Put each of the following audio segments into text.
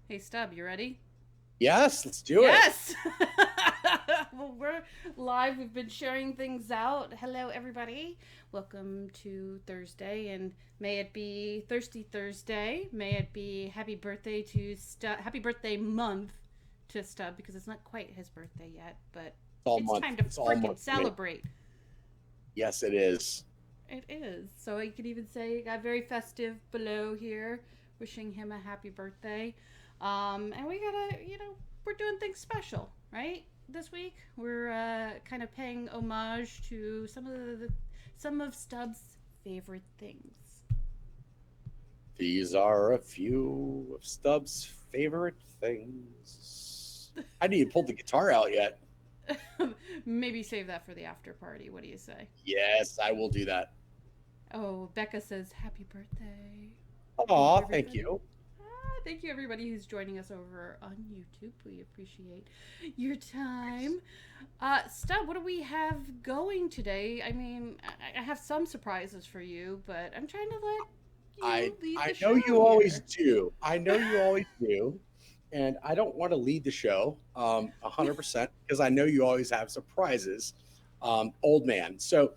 Hey, Stub, you ready? Yes, let's do it. Yes! Well, we're live. We've been sharing things out. Hello, everybody. Welcome to Thursday, and may it be Thirsty Thursday. May it be happy birthday to Stub. Happy birthday month to Stub, because it's not quite his birthday yet, but It's all it's month. time to It's all freaking month for me. celebrate. Yes, it is. It is. So you could even say, got very festive below here, wishing him a happy birthday. And we gotta, we're doing things special, right? This week we're kind of paying homage to some of Stubbs' favorite things. These are a few of Stubbs' favorite things. I didn't even pull the guitar out yet. Maybe save that for the after party. What do you say? Yes, I will do that. Oh, Becca says happy birthday. Thank you, Aw, thank everybody. you. Thank you, everybody who's joining us over on YouTube. We appreciate your time. Stub, what do we have going today? I mean, I have some surprises for you, but I'm trying to let I you lead I the know show you always here. do. I know you always do. And I don't want to lead the show 100% because I know you always have surprises, old man. So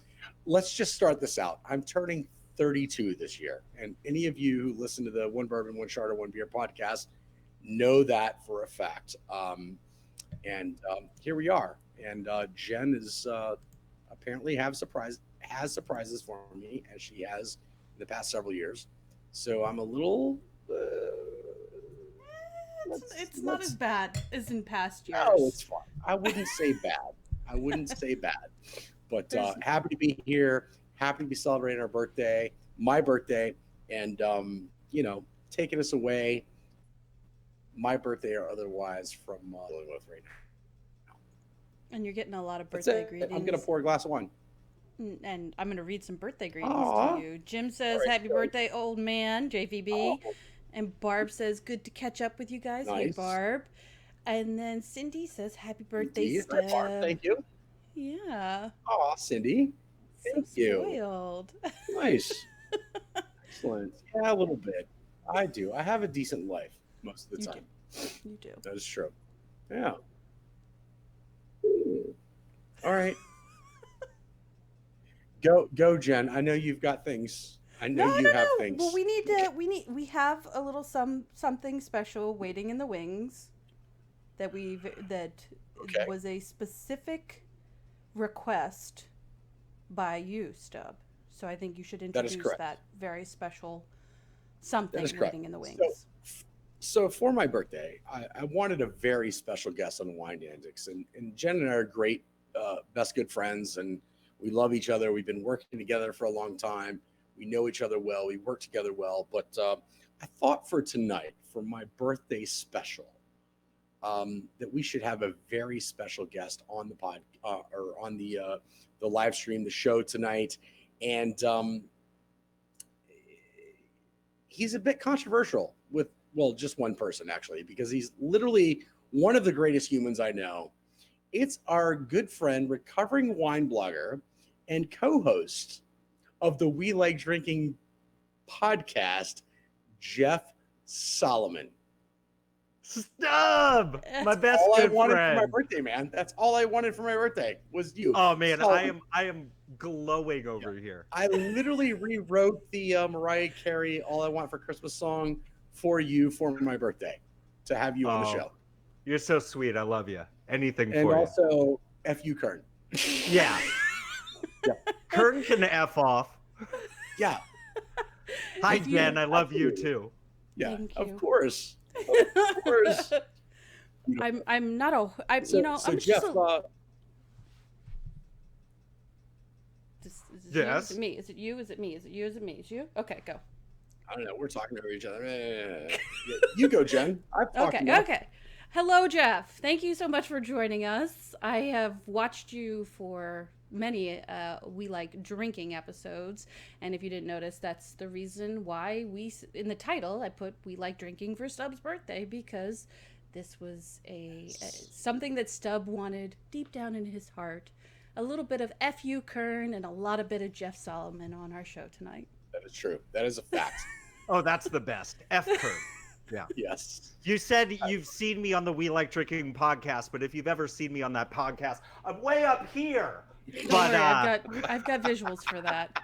let's just start this out. I'm turning 32 this year. And any of you who listen to the One Bourbon, One Charter, One Beer podcast know that for a fact. And here we are. And Jen is apparently has surprises for me, as she has in the past several years. So I'm a little. It's not as bad as in past No, years. it's fine. I wouldn't say bad. I wouldn't say bad. But There's happy to be here. Happy to be celebrating our birthday, my birthday, and taking us away, my birthday or otherwise, from dealing with right now. and you're getting a lot of That's birthday it. I'm gonna greetings. pour a glass of wine. And I'm going to read some birthday greetings to Aw. All you. Jim says, right. happy So, birthday, old man, JVB. oh, And Barb says, good to catch up with you guys. Hey, nice. Barb. And then Cindy says, happy birthday, Indeed. Hi, Barb. Stub. Thank you. Yeah, Aw, Cindy. so Thank you. spoiled. Nice. Excellent. Yeah, a little bit. I do. I have a decent life most of the You do. time. You do. That is true. Yeah. Hmm. All right. Go, Jen. I know you've got things. I know No, you no, have no. Well, things. we have a little something special waiting in the wings that Okay. was a specific request by you, Stub. So I think you should That is introduce correct. that very special That is something correct. waiting in the So, wings. so for my birthday, I wanted a very special guest on Wine Antics, and Jen and I are great, best good friends, and we love each other. We've been working together for a long time. We know each other well. We work together well. But I thought for tonight, for my birthday special, that we should have a very special guest on the pod or on the live stream, the show tonight, and he's a bit controversial with, well, just one person actually, because he's literally one of the greatest humans I know. It's our good friend, recovering wine blogger, and co-host of the We Like Drinking podcast, Jeff Solomon. Stub, my That's best All I good wanted for my friend. birthday, man. That's all I wanted for my birthday was you. Oh man, Solomon. I am glowing Yeah. over here. I literally rewrote the Mariah Carey "All I Want for Christmas" song for you for my birthday to have you on the Oh, show, you're so sweet. I love you. Anything and for you. also F you, Kern. Yeah, Yeah, Kern can f off. yeah, Hi If you Jen, I love you absolutely. too. Yeah, Thank of you. course, of course. Beautiful. I'm not a I'm So, I'm just Jeff, a is it you? Is Yes. it me? Is it you? Is it me? Is it you? Is it me? Is it you? Okay, go. I don't know. We're talking over each other. Yeah, you go, Jen. I've talked Okay, enough. okay. Hello, Jeff. Thank you so much for joining us. I have watched you for many We Like Drinking episodes, and if you didn't notice, that's the reason why in the title I put We Like Drinking for Stubb's birthday, because this was a something that Stubb wanted deep down in his heart. A little bit of F.U. Kern and a lot of bit of Jeff Solomon on our show tonight. That is true. That is a fact. Oh, that's the best. F Kern. Yeah. Yes. You said you've seen me on the We Like Drinking podcast, but if you've ever seen me on that podcast, I'm way up here. Don't But worry, I've got visuals for that.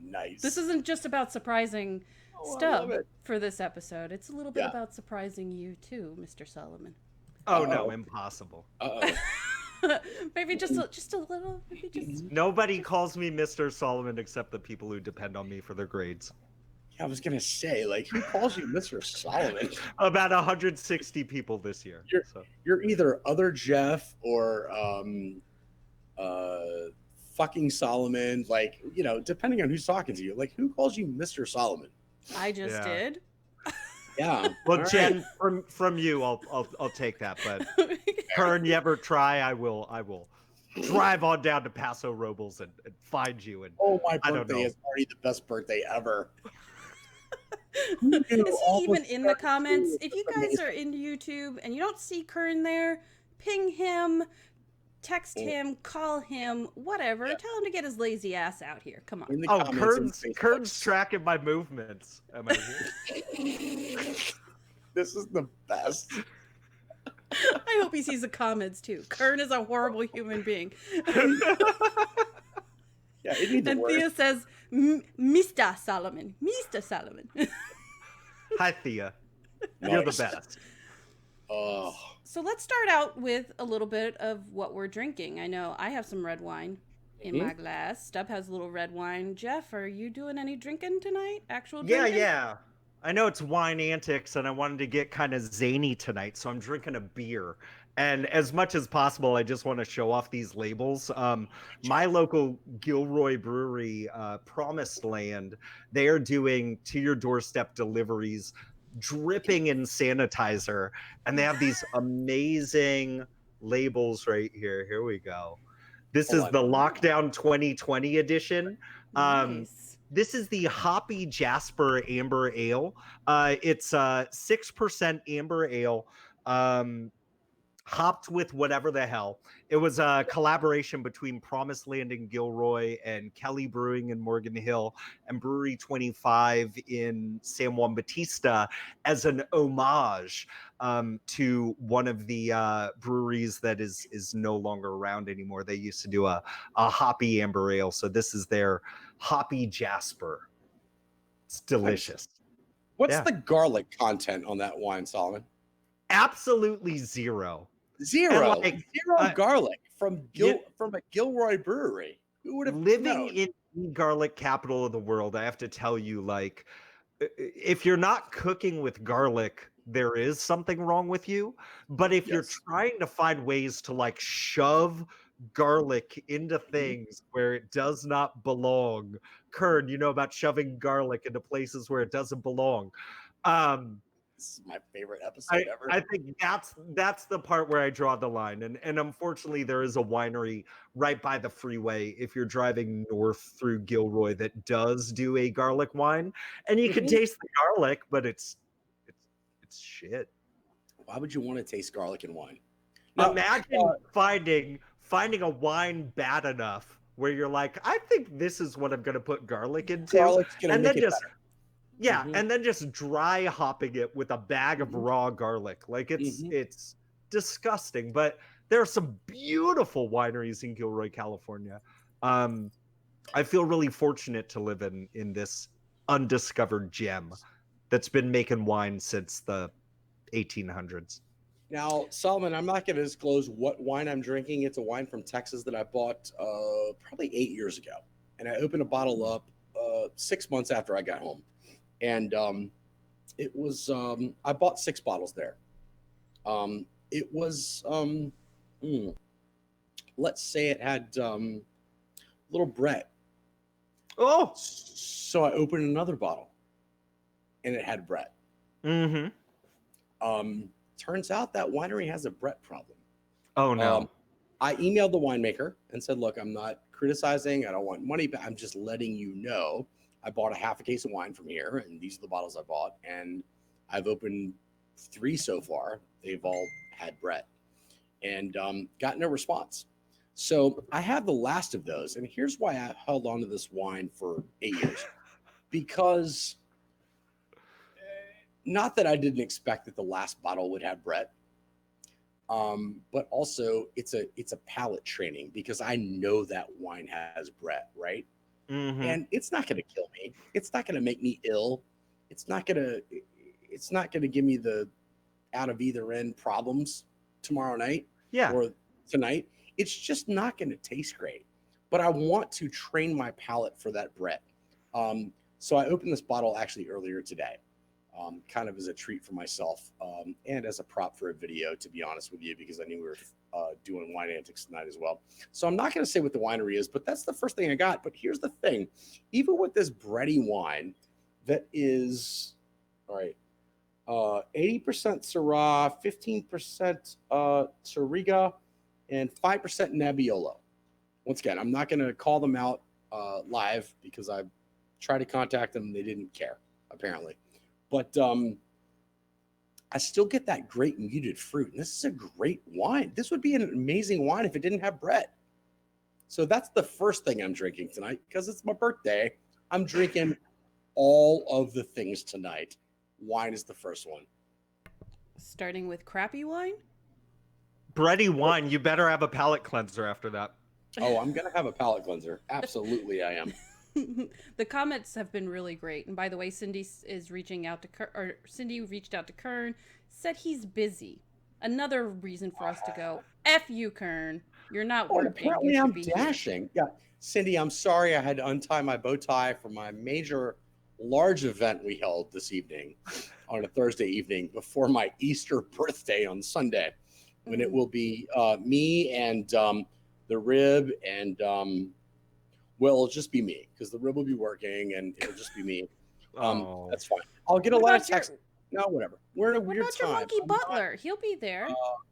Nice. This isn't just about surprising Oh, I love Stub it. for this episode. It's a little bit Yeah. about surprising you too, Mr. Solomon. oh no, impossible. Uh-oh. Maybe just a little. Maybe just. Nobody calls me Mr. Solomon except the people who depend on me for their grades. I was gonna say, like, who calls you Mr. Solomon? About 160 people this year. You're either other Jeff or fucking Solomon. Like, you know, depending on who's talking to you. Like, who calls you Mr. Solomon? I just did. Yeah. Well, All Jen, from you, I'll take that. But Kern, you ever try? I will drive on down to Paso Robles and find you. And Oh, my I don't birthday know. is already the best birthday ever. Is he even in the comments? If you guys are in YouTube and you don't see Kern there, ping him, text him, call him, whatever. Tell him to get his lazy ass out here. Come on. In the Oh, comments in Facebook. Kern's tracking my movements. Am I here? This is the best. I hope he sees the comments too. Kern is a horrible human being. Yeah, it needs And worse. Thea says, Mr. Solomon. Mr. Solomon. Hi, Thea. You're the Nice. best. Oh, So let's start out with a little bit of what we're drinking. I know I have some red wine in my glass. Stub has a little red wine. Jeff, are you doing any drinking tonight? Actual drinking? Yeah. I know it's Wine Antics, and I wanted to get kind of zany tonight, so I'm drinking a beer. And as much as possible, I just want to show off these labels. My local Gilroy brewery, Promised Land, they are doing to your doorstep deliveries, dripping in sanitizer, and they have these amazing labels right here. Here we go. This is the Lockdown 2020 edition. Nice. This is the Hoppy Jasper Amber Ale. It's 6% amber ale, hopped with whatever the hell. It was a collaboration between Promised Land in Gilroy and Kelly Brewing in Morgan Hill and Brewery 25 in San Juan Bautista as an homage to one of the breweries that is no longer around anymore. They used to do a hoppy amber ale. So this is their Hoppy Jasper. It's delicious. what's the garlic content on that wine, Solomon? Absolutely zero. Zero. And, like, Zero garlic from a Gilroy brewery. Who would have Living known? in the garlic capital of the world, I have to tell you, like, if you're not cooking with garlic, there is something wrong with you. But if you're trying to find ways to like shove garlic into things where it does not belong, Kern, you know about shoving garlic into places where it doesn't belong. This is my favorite episode ever. I think that's the part where I draw the line. And unfortunately, there is a winery right by the freeway if you're driving north through Gilroy that does do a garlic wine. And you can taste the garlic, but it's shit. Why would you want to taste garlic in wine? Imagine finding a wine bad enough where you're like, I think this is what I'm going to put garlic into. Garlic's gonna and make then it just better. Yeah, and then just dry hopping it with a bag of raw garlic. Like it's disgusting, but there are some beautiful wineries in Gilroy, California. I feel really fortunate to live in this undiscovered gem that's been making wine since the 1800s. Now, Solomon, I'm not going to disclose what wine I'm drinking. It's a wine from Texas that I bought probably 8 years ago. And I opened a bottle up 6 months after I got home. And it was, I bought 6 bottles there. It was, let's say it had little Brett. Oh! So I opened another bottle and it had Brett. Turns out that winery has a Brett problem. Oh, no. I emailed the winemaker and said, look, I'm not criticizing. I don't want money back. I'm just letting you know. I bought a half a case of wine from here, and these are the bottles I bought. And I've opened 3 so far. They've all had Brett and got no response. So I have the last of those. And here's why I held on to this wine for 8 years. Because not that I didn't expect that the last bottle would have Brett, but also it's a palate training because I know that wine has Brett, right? Mm-hmm. And it's not going to kill me. It's not going to make me ill. It's not going to give me the out of either end problems tomorrow night or tonight. It's just not going to taste great. But I want to train my palate for that Brett. So I opened this bottle actually earlier today, kind of as a treat for myself and as a prop for a video, to be honest with you, because I knew we were doing Wine Antics tonight as well. So I'm not going to say what the winery is, but that's the first thing I got. But here's the thing. Even with this bready wine that is, all right, 80% Syrah, 15% Touriga, and 5% Nebbiolo. Once again, I'm not going to call them out live because I tried to contact them and they didn't care, apparently. But I still get that great muted fruit. And this is a great wine. This would be an amazing wine if it didn't have Brett. So that's the first thing I'm drinking tonight because it's my birthday. I'm drinking all of the things tonight. Wine is the first one. Starting with crappy wine? Bready wine, you better have a palate cleanser after that. Oh, I'm going to have a palate cleanser. Absolutely, I am. The comments have been really great. And by the way, Cindy reached out to Kern, said he's busy. Another reason for us to go, F you, Kern. You're not working. Apparently I'm dashing. Yeah. Cindy, I'm sorry I had to untie my bow tie for my major large event we held this evening on a Thursday evening before my Easter birthday on Sunday, when it will be me and the rib and well, it'll just be me because the rib will be working and it'll just be me. That's fine. I'll get a lot of text. No, whatever. We're in a weird time. What about your monkey butler? He'll be there.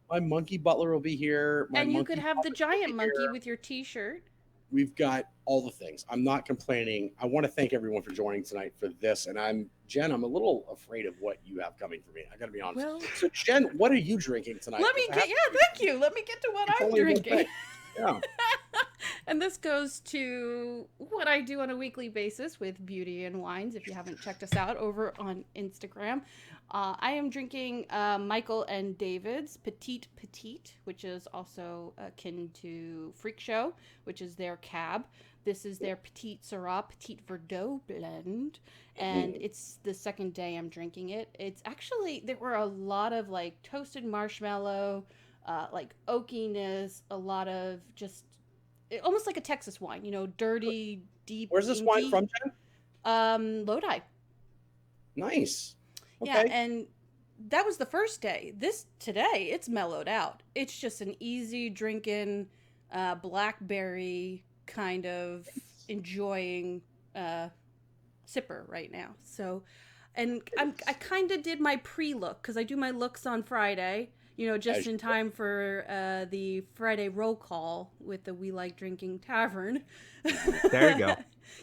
My monkey butler will be here. And you could have the giant monkey with your T-shirt. We've got all the things. I'm not complaining. I want to thank everyone for joining tonight for this. And Jen, I'm a little afraid of what you have coming for me. I got to be honest. Well, so Jen, what are you drinking tonight? Thank you. Let me get to what I'm drinking. Yeah. And this goes to what I do on a weekly basis with Beauty and Wines. If you haven't checked us out over on Instagram, I am drinking Michael and David's Petite, which is also akin to Freak Show, which is their cab. This is their Petite Syrah, Petite Verdot blend, and it's the second day I'm drinking it. It's actually, there were a lot of like toasted marshmallow, like oakiness, a lot of just almost like a Texas wine, dirty, deep. Where's this wine from, Jen? Lodi. Nice. Okay. Yeah, and that was the first day. Today, it's mellowed out. It's just an easy drinking, blackberry kind of enjoying sipper right now. So, and I kind of did my pre-look because I do my looks on Friday. Just in time for the Friday roll call with the We Like Drinking Tavern. There you go.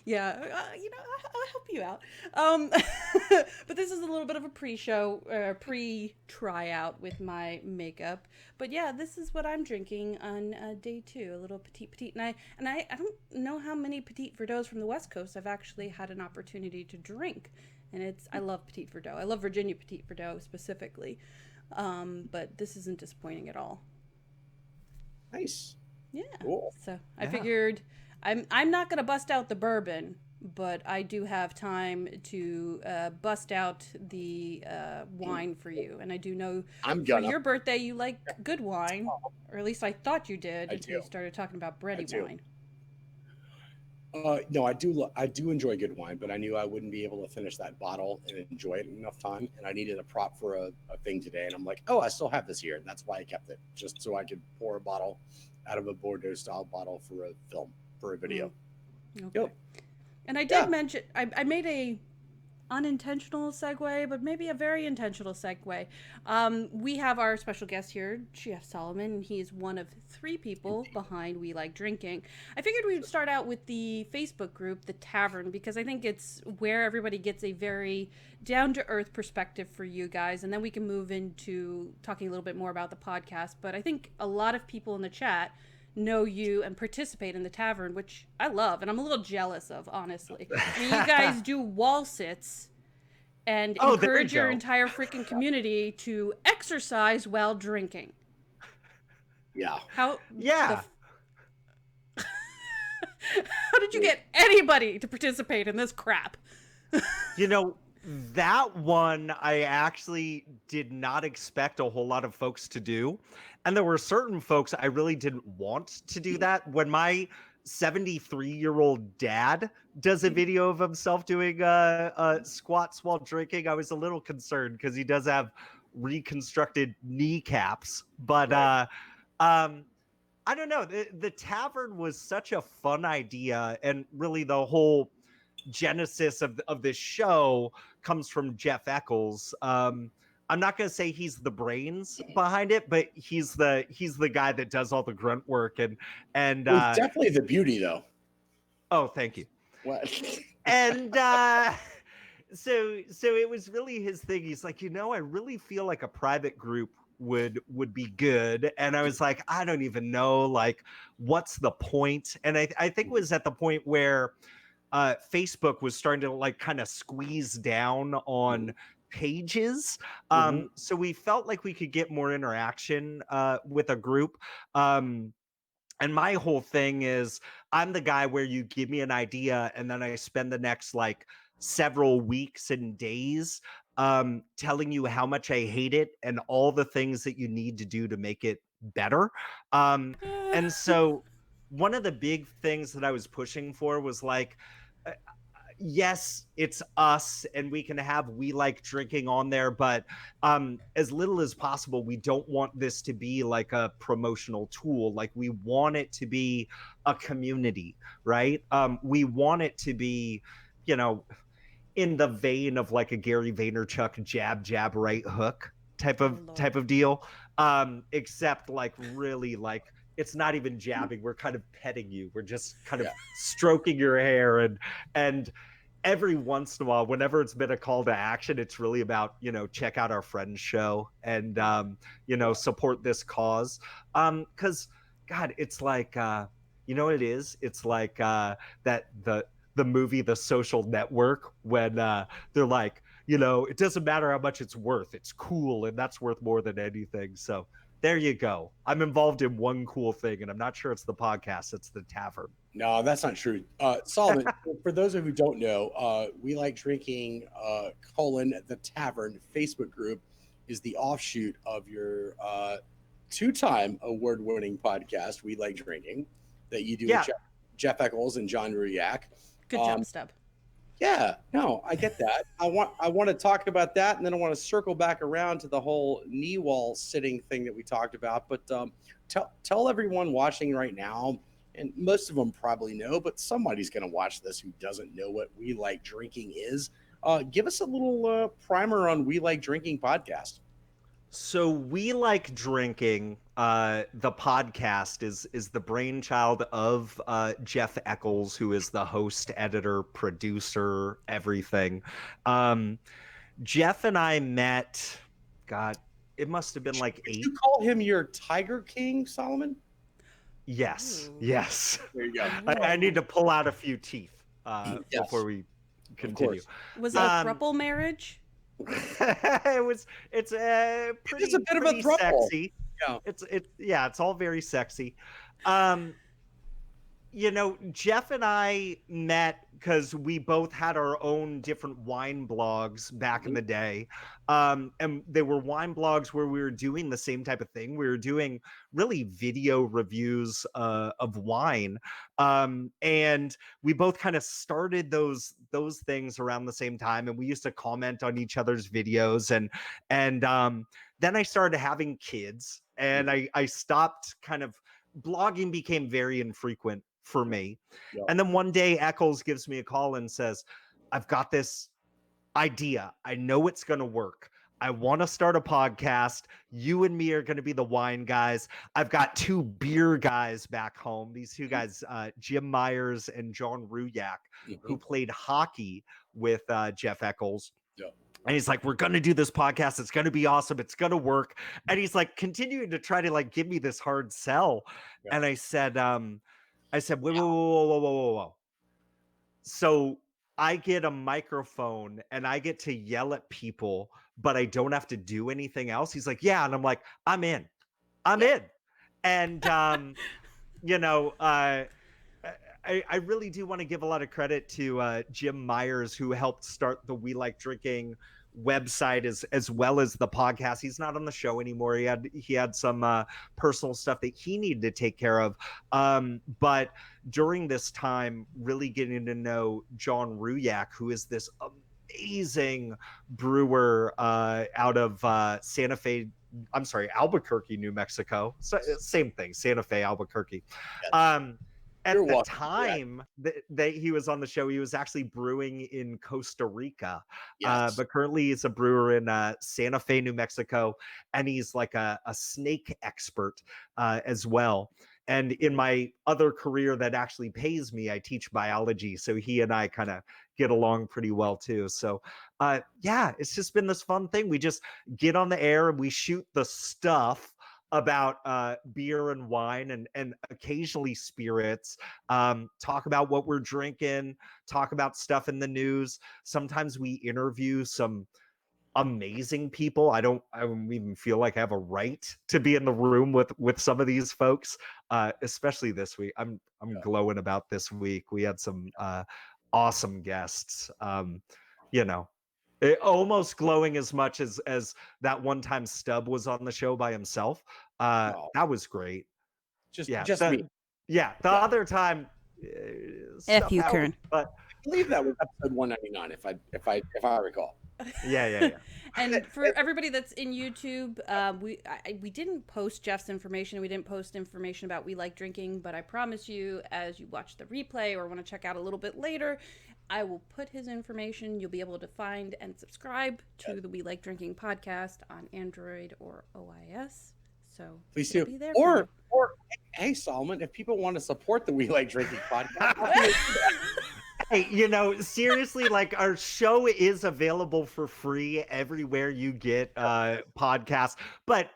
Yeah, I'll help you out. But this is a little bit of a pre-show, pre-tryout with my makeup. But yeah, this is what I'm drinking on day 2, a little petite. And I don't know how many Petite Verdots from the West Coast I've actually had an opportunity to drink. And I love Petite Verdot. I love Virginia Petite Verdot specifically. But this isn't disappointing at all. Nice. Yeah. Cool. So I figured I'm not going to bust out the bourbon, but I do have time to bust out the wine for you. And I do know for your birthday you like good wine, or at least I thought you did until you started talking about bready wine. No, I do enjoy good wine, but I knew I wouldn't be able to finish that bottle and enjoy it in enough time. And I needed a prop for a thing today. And I'm like, I still have this here. And that's why I kept it, just so I could pour a bottle out of a Bordeaux style bottle for a film, for a video. Okay. Yep. And I did mention, I made a unintentional segue, but maybe a very intentional segue. We have our special guest here, Chef Solomon, and he is one of 3 people behind We Like Drinking. I figured we'd start out with the Facebook group, The Tavern, because I think it's where everybody gets a very down-to-earth perspective for you guys, and then we can move into talking a little bit more about the podcast. But I think a lot of people in the chat know you and participate in the Tavern, which I love and I'm a little jealous of, honestly. I mean, you guys do wall sits and Oh, there you encourage your go. entire freaking community to exercise while drinking. Yeah. How the Yeah. how did you get anybody to participate in this crap? You know, that one I actually did not expect a whole lot of folks to do. And there were certain folks I really didn't want to do that. When my 73-year-old dad does a video of himself doing squats while drinking, I was a little concerned because he does have reconstructed kneecaps. But Right. um, I don't know. The tavern was such a fun idea, and really the whole genesis of this show comes from Jeff Eccles. I'm not going to say he's the brains behind it, but he's the guy that does all the grunt work and Well, he's definitely the beauty, though. oh, thank you. What? And so it was really his thing. He's like, I really feel like a private group would be good. And I was like, I don't even know, like, what's the point? And I think it was at the point where Facebook was starting to like kind of squeeze down on pages. Mm-hmm. So we felt like we could get more interaction with a group. And my whole thing is I'm the guy where you give me an idea and then I spend the next like several weeks and days telling you how much I hate it and all the things that you need to do to make it better. And so one of the big things that I was pushing for was like, uh, yes, it's us and we can have we like drinking on there, but as little as possible. We don't want this to be like a promotional tool. Like we want it to be a community, right? We want it to be, you know, in the vein of like a Gary Vaynerchuk jab jab right hook type Oh, of Lord. deal. Except like really like it's not even jabbing. We're kind of petting you. We're just kind of Yeah. stroking your hair and every once in a while, whenever it's been a call to action, it's really about, check out our friend's show and Yeah. support this cause. Because God, it's like you know what it is? It's like that the movie The Social Network when they're like, it doesn't matter how much it's worth. It's cool, and that's worth more than anything. So there you go. I'm involved in one cool thing, and I'm not sure it's the podcast. It's the tavern. No, that's not true. Solomon, for those of you who don't know, We Like Drinking, the Tavern Facebook group is the offshoot of your two-time award-winning podcast, We Like Drinking, that you do Yeah. with Jeff Eccles and John Ruyak. Good job, Stub. Yeah, no, I get that. I want to talk about that, and then I want to circle back around to the whole knee wall sitting thing that we talked about. But tell everyone watching right now, and most of them probably know, but somebody's going to watch this who doesn't know what We Like Drinking is. Give us a little primer on We Like Drinking podcast. So We Like Drinking, the podcast is the brainchild of Jeff Eccles, who is the host, editor, producer, everything. Jeff and I met, God, it must have been like Did 8. you call him your Tiger King, Solomon? Yes, Ooh. yes. There you go. I need to pull out a few teeth Yes. before we continue. Was it a throuple marriage? It's a pretty, It's a bit of a pretty throuple. sexy. Yeah. It's all very sexy. Jeff and I met because we both had our own different wine blogs back in the day. And they were wine blogs where we were doing the same type of thing. We were doing really video reviews of wine. And we both kind of started those things around the same time. And we used to comment on each other's videos. And then I started having kids and I stopped kind of blogging became very infrequent for me. Yeah. And then one day Eccles gives me a call and says, I've got this idea. I know it's going to work. I want to start a podcast. You and me are going to be the wine guys. I've got 2 beer guys back home. These 2 guys, Jim Myers and John Ruyak, who played hockey with Jeff Eccles. Yeah. And he's like, we're going to do this podcast. It's going to be awesome. It's going to work. And he's like continuing to try to like give me this hard sell. Yeah. And I said, whoa. So I get a microphone and I get to yell at people, but I don't have to do anything else. He's like, yeah. And I'm like, I'm in. I'm Yeah. in. And, you know, I really do want to give a lot of credit to Jim Myers, who helped start the We Like Drinking website as well as the podcast. He's not on the show anymore. He had some personal stuff that he needed to take care of. But during this time, really getting to know John Ruyak, who is this amazing brewer out of Santa Fe. I'm sorry, Albuquerque, New Mexico. So, same thing, Santa Fe, Albuquerque. Yes. At You're the welcome. time that he was on the show, he was actually brewing in Costa Rica. Yes. But currently he's a brewer in Santa Fe, New Mexico, and he's like a snake expert as well. And in my other career that actually pays me, I teach biology. So he and I kind of get along pretty well too. So yeah, it's just been this fun thing. We just get on the air and we shoot the stuff about beer and wine and occasionally spirits, talk about what we're drinking, talk about stuff in the news. Sometimes we interview some amazing people. I don't even feel like I have a right to be in the room with some of these folks, especially this week. I'm glowing about this week. We had some awesome guests. You know, almost glowing as much as that one time Stub was on the show by himself. No, That was great. just Yeah, me. the other time, F stuff you, happened, Kern. but I believe that was episode 199, if I recall. yeah. And for everybody that's in YouTube, we didn't post Jeff's information. We didn't post information about We Like Drinking, but I promise you, as you watch the replay or want to check out a little bit later, I will put his information. You'll be able to find and subscribe to the We Like Drinking podcast on Android or OIS. So Please it'll do. be there for you. Or hey, Solomon, if people want to support the We Like Drinking podcast, Hey, seriously, like our show is available for free everywhere you get podcasts. But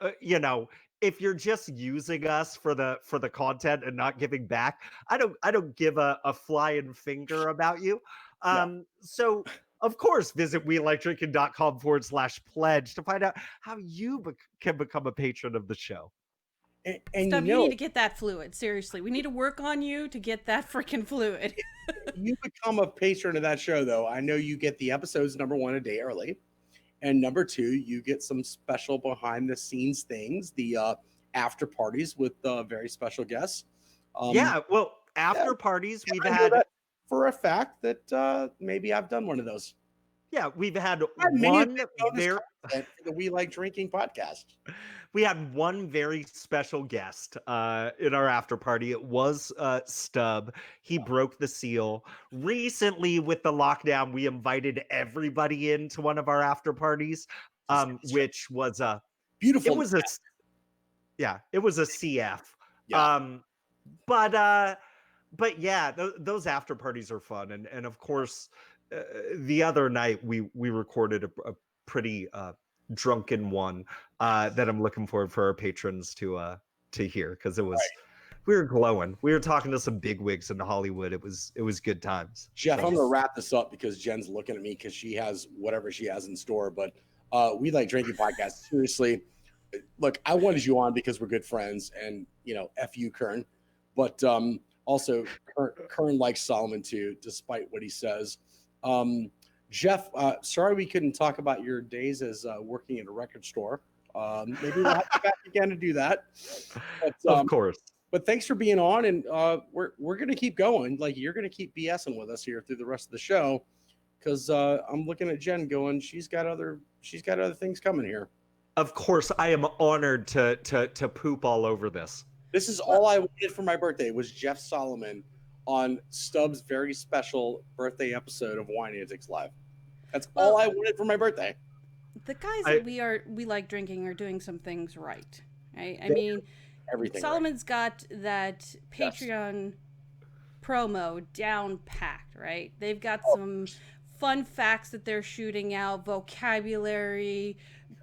if you're just using us for the content and not giving back, I don't give a flying finger about you. So of course, visit welikedrinking.com/pledge to find out how you can become a patron of the show. and Stub, you need to get that fluid. Seriously, we need to work on you to get that freaking fluid. you become a patron of that show, though. I know you get the episodes, number one, a day early, and number two, you get some special behind the scenes things, the after parties with very special guests. Yeah, well, after parties we've I know had that for a fact that maybe I've done one of those. Yeah, we've had One very for the We Like Drinking podcast. we had one very special guest in our after party. It was Stub. He broke the seal. Recently, with the lockdown, we invited everybody into one of our after parties, which was a Beautiful. It was a it was a CF. Yeah. But yeah, those after parties are fun, and of course, the other night we recorded a pretty drunken one that I'm looking forward for our patrons to hear, because it was we were glowing. We were talking to some bigwigs in Hollywood. It was good times. Jeff, I'm gonna wrap this up because Jen's looking at me because she has whatever she has in store. But We Like Drinking podcast. Seriously, look, I wanted you on because we're good friends, and F you, Kern. But also, Kern likes Solomon too, despite what he says. Jeff, sorry we couldn't talk about your days as working at a record store. Maybe we'll have you back again to do that. But, of course. But thanks for being on, and we're gonna keep going. Like, you're gonna keep BSing with us here through the rest of the show, because I'm looking at Jen going, she's got other things coming here. Of course, I am honored to poop all over this. This is all I wanted for my birthday was Jeff Solomon on Stubb's very special birthday episode of Wine Antics Live. That's all I wanted for my birthday. The guys that we like drinking are doing some things right. I mean, everything. Solomon's got that Patreon promo down packed, right? They've got some fun facts that they're shooting out, vocabulary,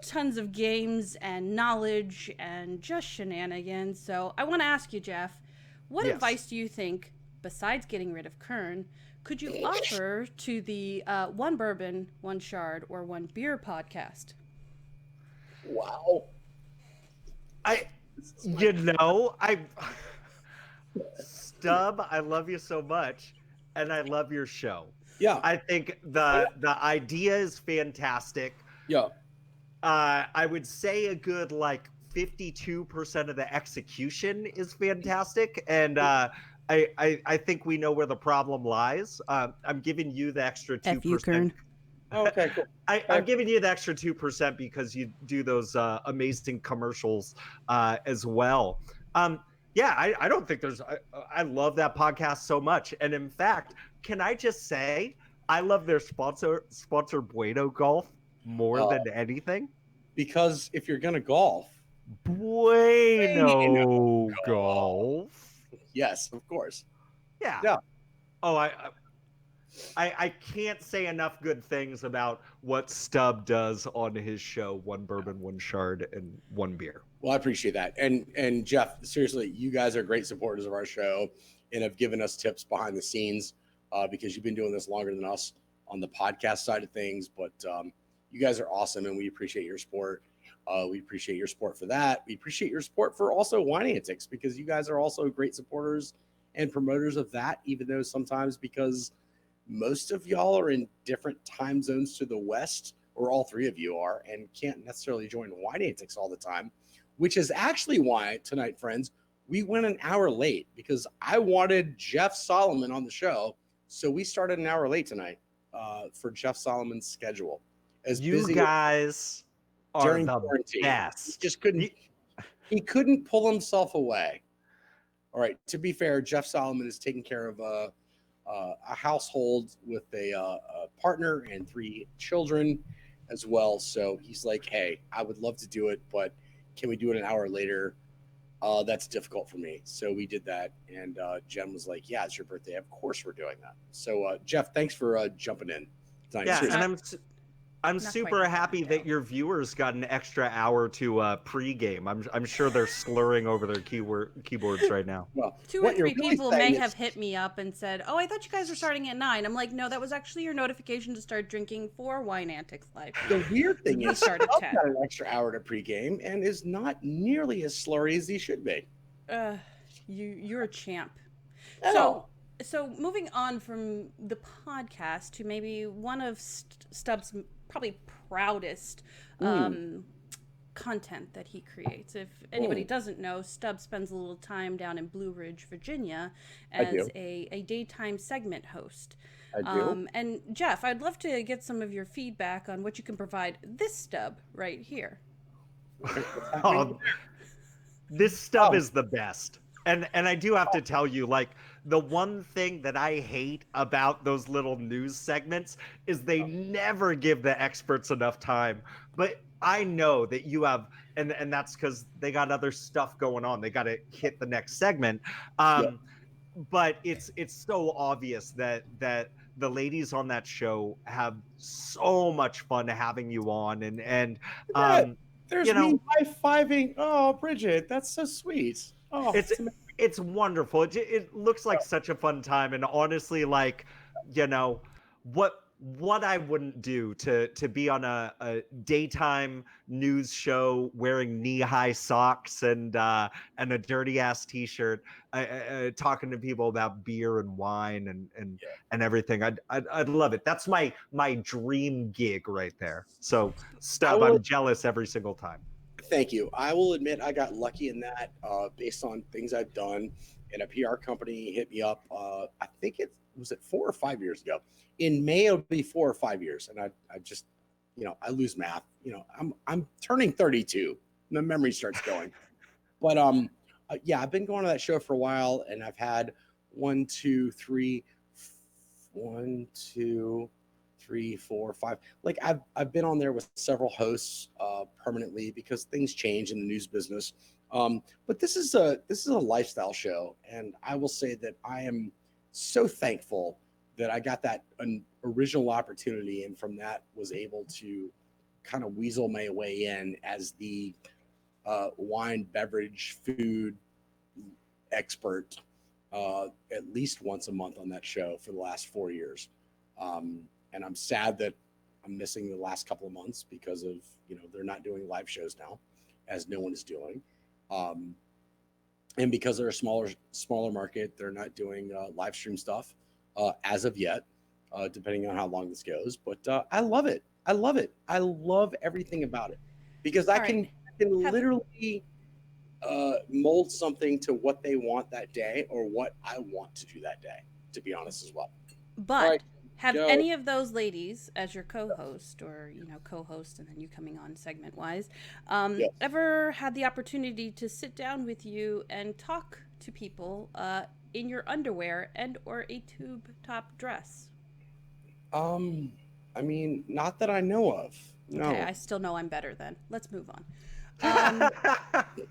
tons of games and knowledge and just shenanigans. So I want to ask you, Jeff, what advice do you think besides getting rid of Kern, could you offer to the One Bourbon, One Shard, or One Beer podcast? Wow. I Stub, I love you so much, and I love your show. Yeah. I think the idea is fantastic. Yeah. I would say a good like 52% of the execution is fantastic, and I think we know where the problem lies. I'm giving you the extra 2%. F you, Kern. Okay, cool. I'm giving you the extra 2% because you do those amazing commercials as well. Yeah, I don't think I love that podcast so much. And in fact, can I just say, I love their sponsor Bueno Golf more than anything. Because if you're going to golf. Bueno Golf. Yes, of course. Yeah. Yeah. Oh, I can't say enough good things about what Stub does on his show, One Bourbon, One Shard, and One Beer. Well, I appreciate that. And Jeff, seriously, you guys are great supporters of our show and have given us tips behind the scenes because you've been doing this longer than us on the podcast side of things. But you guys are awesome, and we appreciate your support. We appreciate your support for that. We appreciate your support for also Wine Antics because you guys are also great supporters and promoters of that, even though sometimes because most of y'all are in different time zones to the west, or all three of you are, and can't necessarily join Wine Antics all the time, which is actually why tonight, friends, we went an hour late because I wanted Jeff Solomon on the show. So we started an hour late tonight for Jeff Solomon's schedule. As you guys are the best. He just couldn't. He couldn't pull himself away. All right. To be fair, Jeff Solomon is taking care of a household with a partner and 3 children as well. So he's like, "Hey, I would love to do it, but can we do it an hour later? That's difficult for me." So we did that, and Jen was like, "Yeah, it's your birthday. Of course we're doing that." So Jeff, thanks for jumping in tonight. Yeah, Seriously. and I'm super happy that your viewers got an extra hour to pregame. I'm sure they're slurring over their keyboards right now. Well, 2 or 3 people may have hit me up and said, "Oh, I thought you guys were starting at 9." I'm like, "No, that was actually your notification to start drinking for Wine Antics Live." The weird thing is, started Stub 10. got an extra hour to pregame and is not nearly as slurry as he should be. You're a champ. Oh. So moving on from the podcast to maybe one of Stubb's probably proudest content that he creates. If anybody doesn't know, Stubb spends a little time down in Blue Ridge, Virginia as a daytime segment host. I do. And Jeff, I'd love to get some of your feedback on what you can provide this Stubb right here. This Stubb is the best. And I do have to tell you, like, the one thing that I hate about those little news segments is they never give the experts enough time. But I know that you have, and that's because they got other stuff going on. They got to hit the next segment. But it's so obvious that the ladies on that show have so much fun having you on, and there's me high-fiving. Oh, Bridget, that's so sweet. Oh, it's wonderful. It looks like such a fun time, and honestly, like, what I wouldn't do to be on a daytime news show wearing knee-high socks and a dirty ass t-shirt, talking to people about beer and wine and everything. I'd love it. That's my dream gig right there. So Stub, I'm jealous every single time. Thank you. I will admit I got lucky in that based on things I've done. And a PR company hit me up. I think it was 4 or 5 years ago. In May, it'll be 4 or 5 years. And I just, I lose math. I'm turning 32. The memory starts going. But I've been going to that show for a while, and I've had 1, 2, 3, 4, 5. Like I've been on there with several hosts permanently because things change in the news business. But this is a lifestyle show, and I will say that I am so thankful that I got that original opportunity, and from that was able to kind of weasel my way in as the wine, beverage, food expert at least once a month on that show for the last 4 years. And I'm sad that I'm missing the last couple of months because of, they're not doing live shows now, as no one is doing. And because they're a smaller market, they're not doing live stream stuff as of yet, depending on how long this goes. But I love it. I love it. I love everything about it because I can literally mold something to what they want that day or what I want to do that day, to be honest as well. But right, have any of those ladies as your co-host or, co-host and then you coming on segment wise, Yes. ever had the opportunity to sit down with you and talk to people in your underwear and or a tube top dress? I mean, not that I know of. No. Okay, I still know I'm better then. Let's move on.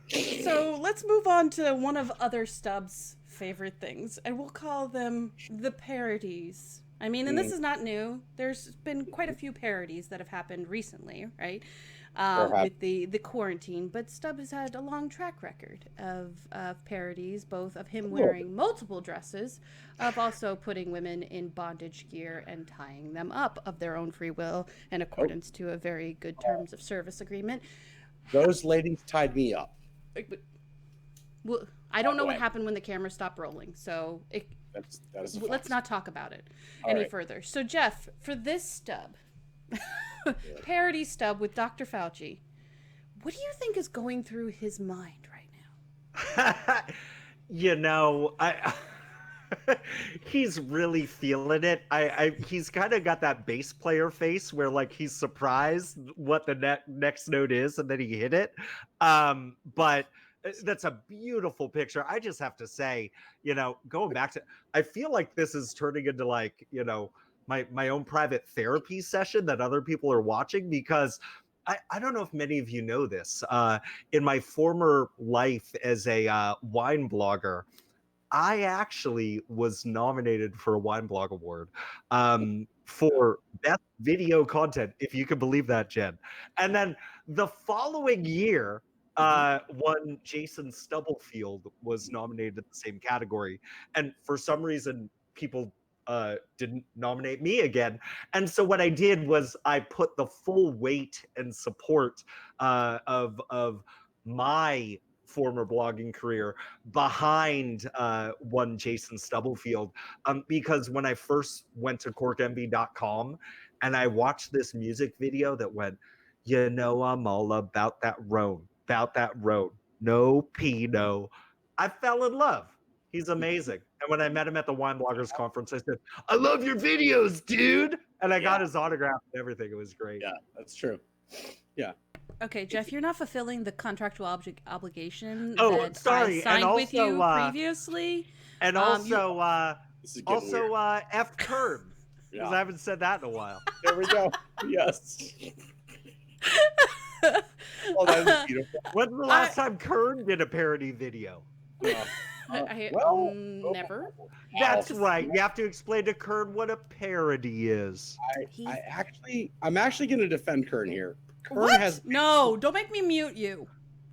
So let's move on to one of other Stubbs' favorite things, and we'll call them the parodies. I mean, and this is not new. There's been quite a few parodies that have happened recently, right? With the quarantine, but Stubb has had a long track record of parodies, both of him wearing multiple dresses, of also putting women in bondage gear and tying them up of their own free will in accordance to a very good terms of service agreement. Those ladies tied me up. Well, I don't know what happened when the camera stopped rolling, so let's not talk about it any further. So, Jeff, for this Stubb, parody Stubb with Dr. Fauci, what do you think is going through his mind right now? He's really feeling it. He's kind of got that bass player face where like he's surprised what the next note is and then he hit it. But that's a beautiful picture. I just have to say, going back to, I feel like this is turning into like, my own private therapy session that other people are watching, because I don't know if many of you know this. In my former life as a wine blogger, I actually was nominated for a Wine Blog Award for best video content, if you can believe that, Jen. And then the following year, one Jason Stubblefield was nominated in the same category. And for some reason, people didn't nominate me again. And so what I did was I put the full weight and support of my former blogging career behind one Jason Stubblefield, because when I first went to corkmb.com and I watched this music video that went, I'm all about that road, no Pinot, I fell in love. He's amazing. And when I met him at the Wine Bloggers Conference, I said, I love your videos, dude. And I got his autograph and everything. It was great. Yeah, that's true. Yeah. Okay, Jeff, you're not fulfilling the contractual obligation that I signed with you previously. And also F Kern, because I haven't said that in a while. There we go. Yes. Oh, that was beautiful. When's the last time Kern did a parody video? Never. That's right. You have to explain to Kern what a parody is. I'm actually going to defend Kern here. No, don't make me mute you.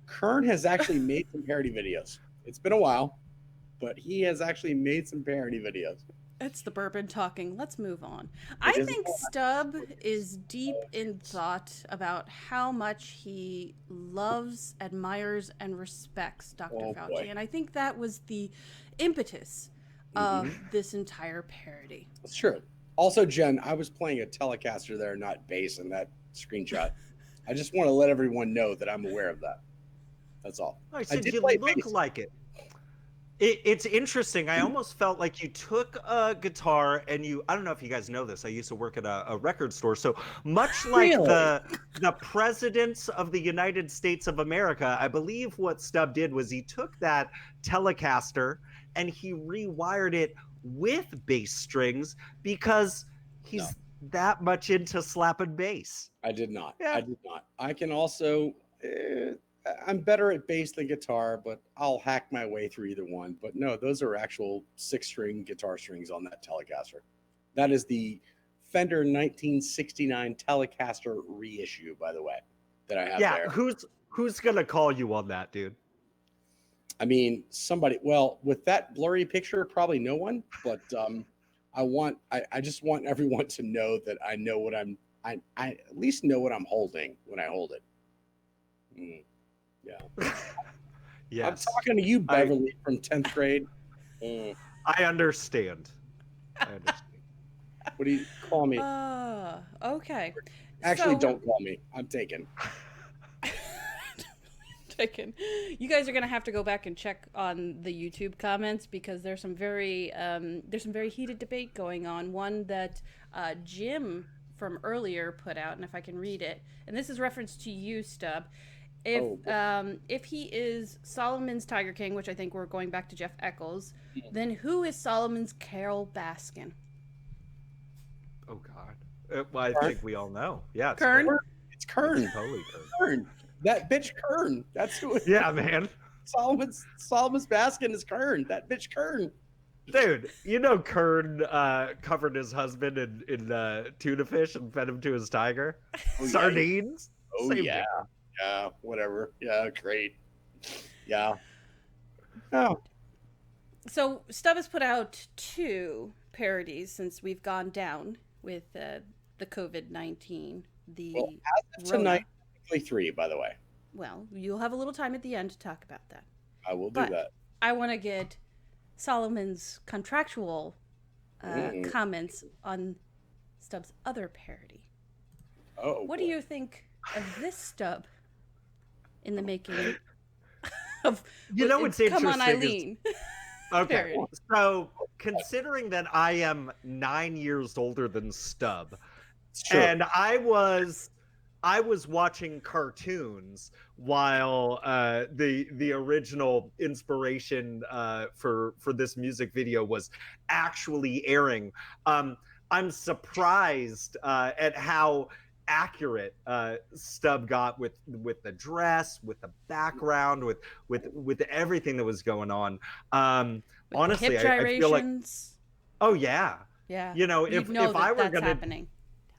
Kern has actually made some parody videos. It's been a while, but he has actually made some parody videos. It's the bourbon talking. Let's move on. I think Stubb is deep in thought about how much he loves, admires, and respects Dr. Fauci. And I think that was the impetus of this entire parody. That's true. Also, Jen, I was playing a Telecaster there, not bass, in that screenshot. I just want to let everyone know that I'm aware of that. That's all. I said you look like it. It's interesting. I almost felt like you took a guitar and I don't know if you guys know this. I used to work at a record store. So much like the presidents of the United States of America, I believe what Stubb did was he took that Telecaster and he rewired it with bass strings because he's that much into slapping bass. I did not. Yeah. I did not. I can also... I'm better at bass than guitar, but I'll hack my way through either one. But no, those are actual 6-string guitar strings on that Telecaster. That is the Fender 1969 Telecaster reissue, by the way, that I have there. Yeah, who's gonna call you on that, dude? I mean, somebody. Well, with that blurry picture, probably no one. But I just want everyone to know that I know what I at least know what I'm holding when I hold it. Mm, yeah. I'm Yes, talking to you, I Beverly, from 10th grade. Mm, I understand. I understand. what do you call me? Okay. Actually, So, don't call me. I'm taken. taken. You guys are gonna have to go back and check on the YouTube comments because there's some very heated debate going on. One that Jim from earlier put out, and if I can read it, and this is reference to you, Stub. Oh, If he is Solomon's Tiger King, which I think we're going back to Jeff Eccles, boy. then who is Solomon's Carol Baskin? Oh God. Well, I Kern. think we all know. Yeah, it's Kern? Kern. It's It's Kern. totally Kern. Kern. That bitch Kern. That's who it is. Yeah, man. Solomon's Baskin is Kern. That bitch Kern. Dude, you know Kern covered his husband in tuna fish and fed him to his tiger? Oh, yeah. Sardines? Oh Same yeah. difference. Yeah. Whatever. Yeah. Great. Yeah. Oh. So Stubb has put out two parodies since we've gone down with the COVID-19, the Well, as of Rona. tonight, technically 3, by the way. Well, you'll have a little time at the end to talk about that. I will do But that. I want to get Solomon's contractual Mm. comments on Stubb's other parody. Oh. What boy. do you think of this Stubb in the making of You know what's Come On interesting is- Eileen? Okay, Parody. so considering that I am 9 years older than Stubb, Sure. and I was watching cartoons while the original inspiration for this music video was actually airing. I'm surprised at how accurate Stubb got with the dress, with the background, with everything that was going on. With Honestly, hip I feel like, gyrations. oh yeah, Yeah. you know, You'd if know that I were that's gonna happening.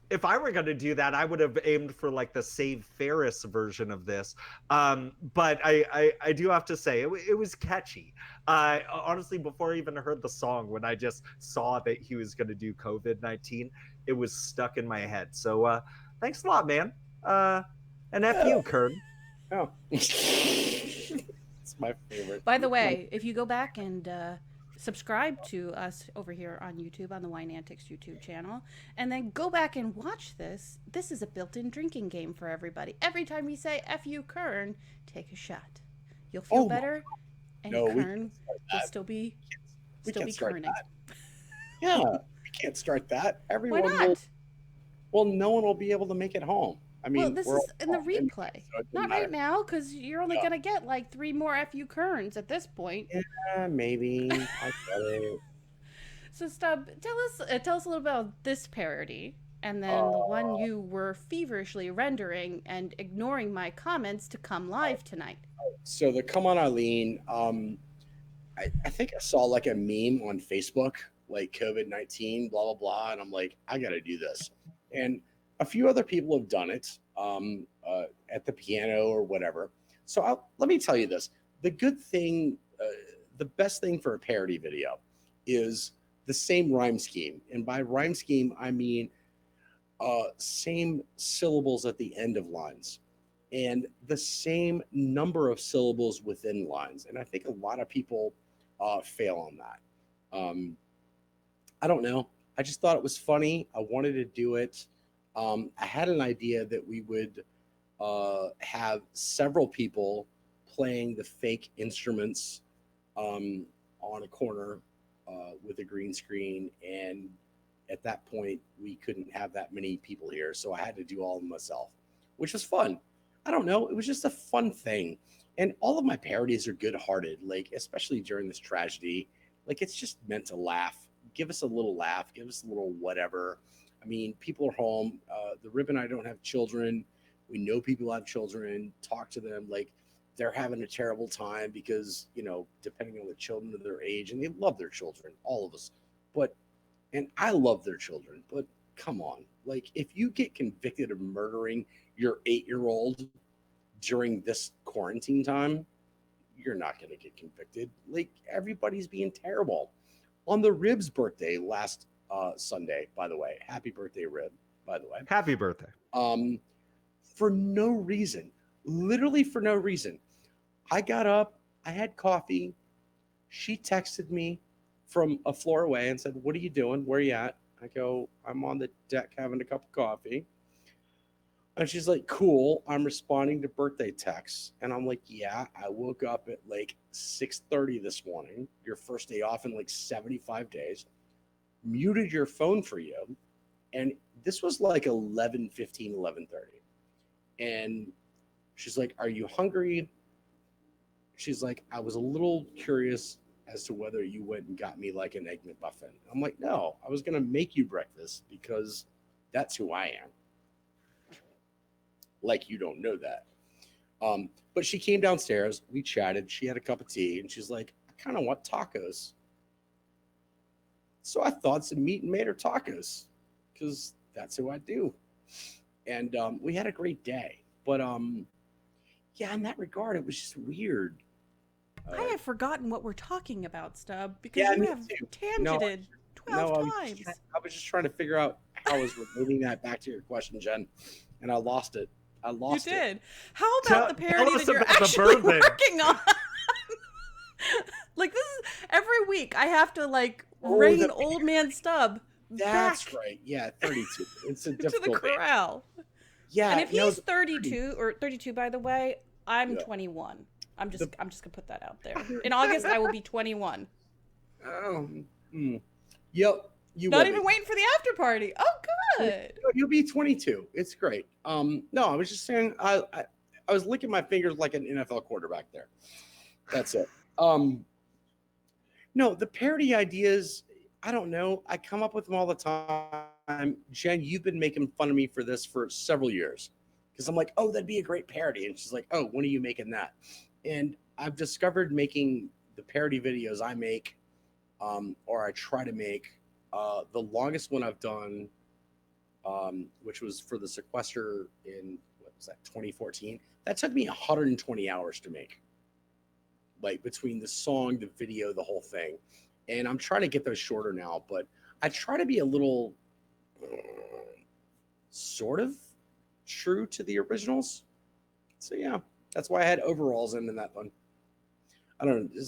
if I were going to do that, I would have aimed for like the Save Ferris version of this. But I do have to say it was catchy. Honestly, before I even heard the song, when I just saw that he was going to do COVID-19, it was stuck in my head. So thanks a lot, man. And F you, Kern. Oh. It's my favorite. By the way, if you go back and subscribe to us over here on YouTube, on the Wine Antics YouTube channel, and then go back and watch this, this is a built-in drinking game for everybody. Every time we say F you, Kern, take a shot. You'll feel Oh my better, and No, we Kern can't start will that. still be We can't start kerning. that. Yeah, we can't start that. Why Everyone will. not? Well, no one will be able to make it home. I mean, Well, this we're is in the all home anyway, replay. so it doesn't Not matter. right now, because you're only Yeah. going to get like 3 more FU Kerns at this point. Yeah, maybe. I get it. So, Stub, tell us a little about this parody, and then the one you were feverishly rendering and ignoring my comments to come live tonight. So the Come On Eileen, I think I saw like a meme on Facebook, like COVID-19, blah, blah, blah. And I'm like, I got to do this. And a few other people have done it at the piano or whatever. So let me tell you this. The good thing, the best thing for a parody video is the same rhyme scheme. And by rhyme scheme, I mean same syllables at the end of lines and the same number of syllables within lines. And I think a lot of people fail on that. I don't know. I just thought it was funny. I wanted to do it. I had an idea that we would have several people playing the fake instruments on a corner with a green screen. And at that point, we couldn't have that many people here. So I had to do all of them myself, which was fun. I don't know. It was just a fun thing. And all of my parodies are good-hearted, like especially during this tragedy. Like it's just meant to laugh. Give us a little laugh. Give us a little whatever. I mean, people are home. The Rib and I don't have children. We know people have children. Talk to them like they're having a terrible time because, you know, depending on the children of their age, and they love their children, all of us. But, and I love their children, but come on. Like if you get convicted of murdering your 8-year-old during this quarantine time, you're not going to get convicted. Like, everybody's being terrible. On the Rib's birthday last Sunday, by the way, happy birthday, Rib, by the way. Happy birthday. For no reason, literally for no reason. I got up, I had coffee. She texted me from a floor away and said, "What are you doing? Where are you at?" I go, "I'm on the deck having a cup of coffee." And she's like, "Cool, I'm responding to birthday texts." And I'm like, "Yeah, I woke up at like 6:30 this morning, your first day off in like 75 days, muted your phone for you." And this was like 11:15, 11:30. And she's like, "Are you hungry?" She's like, "I was a little curious as to whether you went and got me like an Egg McMuffin." I'm like, "No, I was going to make you breakfast because that's who I am." Like, you don't know that. But she came downstairs, we chatted, she had a cup of tea, and she's like, "I kind of want tacos." So I thawed some meat and made her tacos because that's who I do. And we had a great day. But yeah, in that regard, it was just weird. I have forgotten what we're talking about, Stub, because Yeah, you me have too. tangented 12 times. I was just trying to figure out how I was relating that back to your question, Jen, and I lost it. You did. How about Tell- the tell parody us that you're about the actually bourbon. working on? Like, this is every week I have to like Oh, rein the- old man Stub That's back right. Yeah, 32. It's a to the difficult age. corral. Yeah, And if no, he's 32 or 32, by the way, I'm Yeah. 21. I'm just gonna put that out there. In August, I will be 21. Yep, you Not will even be. waiting for the after party. Oh, good. No, you'll be 22. It's great. No, I was just saying I was licking my fingers like an NFL quarterback there. That's it. No, the parody ideas, I don't know. I come up with them all the time. Jen, you've been making fun of me for this for several years because I'm like, "Oh, that'd be a great parody." And she's like, "Oh, when are you making that?" And I've discovered making the parody videos I make, or I try to make. The longest one I've done, which was for the sequester in, what was that, 2014? That took me 120 hours to make, like between the song, the video, the whole thing. And I'm trying to get those shorter now, but I try to be a little sort of true to the originals. So yeah, that's why I had overalls in that one. I don't know.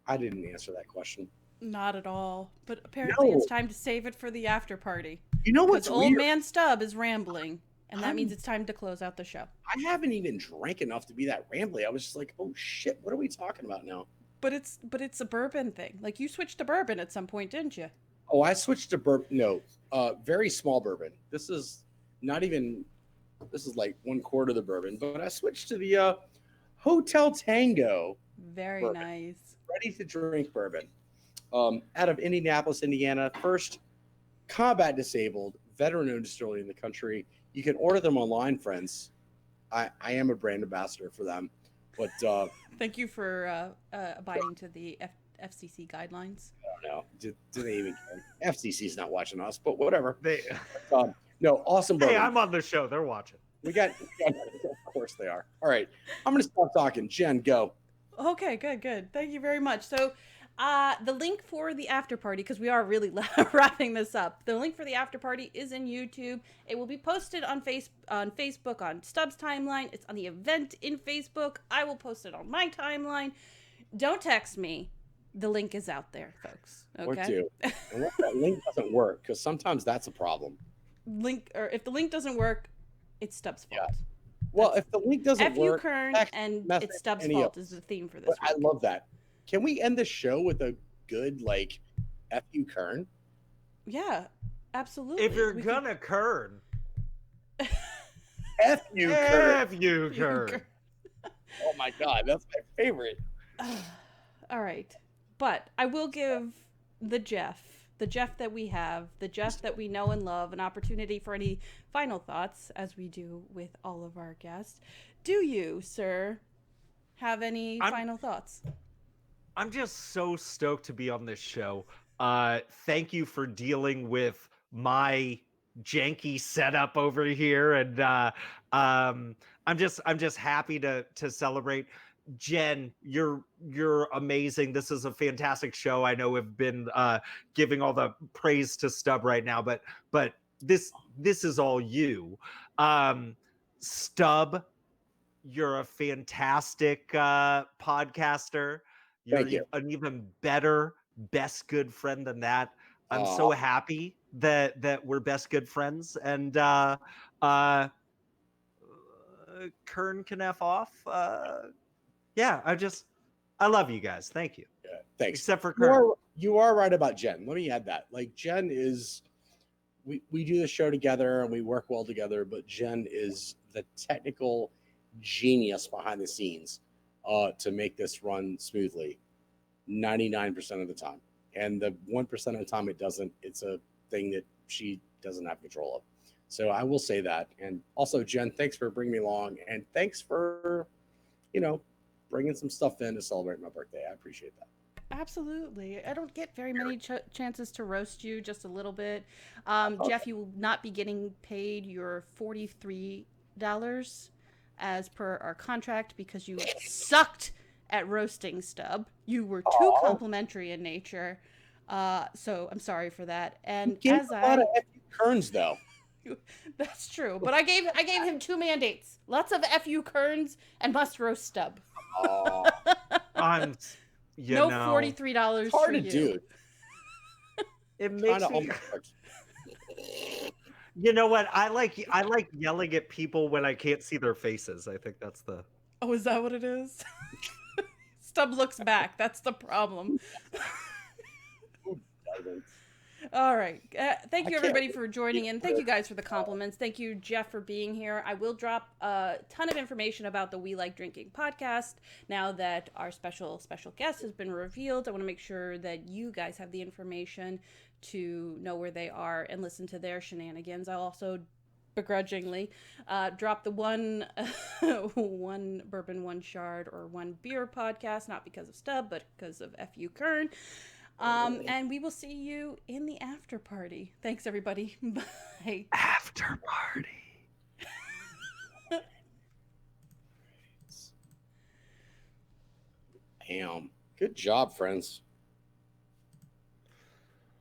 I didn't answer that question. Not at all. But apparently it's No. time to save it for the after party. You know what's Because old weird? man Stub is rambling. And that I'm- means it's time to close out the show. I haven't even drank enough to be that rambly. I was just like, "Oh shit, what are we talking about now?" But it's a bourbon thing. Like, you switched to bourbon at some point, didn't you? Oh, I switched to bourbon. No, very small bourbon. This is not even. This is like 1/4 of the bourbon, but I switched to the Hotel Tango Very Bourbon. nice. ready to drink bourbon. Out of Indianapolis, Indiana. First combat disabled veteran-owned distillery in the country. You can order them online, friends. I am a brand ambassador for them, but Thank you for abiding to the FCC guidelines. I don't know. Do they even care? FCC's not watching us, but whatever. They, No, awesome bourbon. hey, I'm on the show. They're watching. We got, of course they are. All right, I'm gonna stop talking. Jen, go. Okay, good. Thank you very much. So, the link for the after party, because we are really wrapping this up. The link for the after party is in YouTube. It will be posted on Facebook on Stubbs timeline. It's on the event in Facebook. I will post it on my timeline. Don't text me. The link is out there, folks. Or Okay. two. And what if that link doesn't work? Because sometimes that's a problem. If the link doesn't work, it's Stubbs' fault. Yeah. Well, if the link doesn't F you work, Kern text, and message it's Stubbs' any fault of is the theme for this but I week. love that. Can we end the show with a good like F you Kern? Yeah, absolutely. If you're We gonna Kern, F you Kern. F you could- Kern. Oh my god, that's my favorite. All right. But I will give the Jeff that we have, the Jeff that we know and love, an opportunity for any final thoughts, as we do with all of our guests. Do you, sir, have any final thoughts? I'm just so stoked to be on this show. Thank you for dealing with my janky setup over here, and I'm just happy to celebrate. Jen, you're amazing. This is a fantastic show. I know we've been giving all the praise to Stub right now, but this is all you. Stub, you're a fantastic podcaster. You're Thank you. an even better best good friend than that. I'm Uh, so happy that we're best good friends. And Kern can F off. Yeah, I love you guys. Thank you. yeah, thanks. Except for Kern. You are right about Jen. Let me add that. Like Jen is, we do the show together and we work well together, but Jen is the technical genius behind the scenes to make this run smoothly 99% of the time. And the 1% of the time it doesn't, it's a thing that she doesn't have control of. So I will say that. And also, Jen, thanks for bringing me along. And thanks for, bringing some stuff in to celebrate my birthday. I appreciate that. Absolutely. I don't get very many chances to roast you, just a little bit. Jeff, you will not be getting paid your $43 as per our contract because you sucked at roasting Stub. You were too complimentary in nature. So I'm sorry for that. And You as gave a lot of FU Kerns, though. That's true. But I gave him 2 mandates. Lots of FU Kerns and must roast Stub. Oh, I'm no $43 it's hard for to you. do. It makes Kinda me. almost- You know what? I like yelling at people when I can't see their faces. I think that's the. Oh, is that what it is? Stub looks back. That's the problem. All right. Thank you, everybody, for joining in. Thank you guys for the compliments. Thank you, Jeff, for being here. I will drop a ton of information about the We Like Drinking podcast now that our special guest has been revealed. I want to make sure that you guys have the information to know where they are and listen to their shenanigans. I'll also begrudgingly drop the one bourbon, one shard, or one beer podcast, not because of Stub, but because of FU Kern. And we will see you in the after party. Thanks, everybody. Bye. After party. Damn. Good job, friends.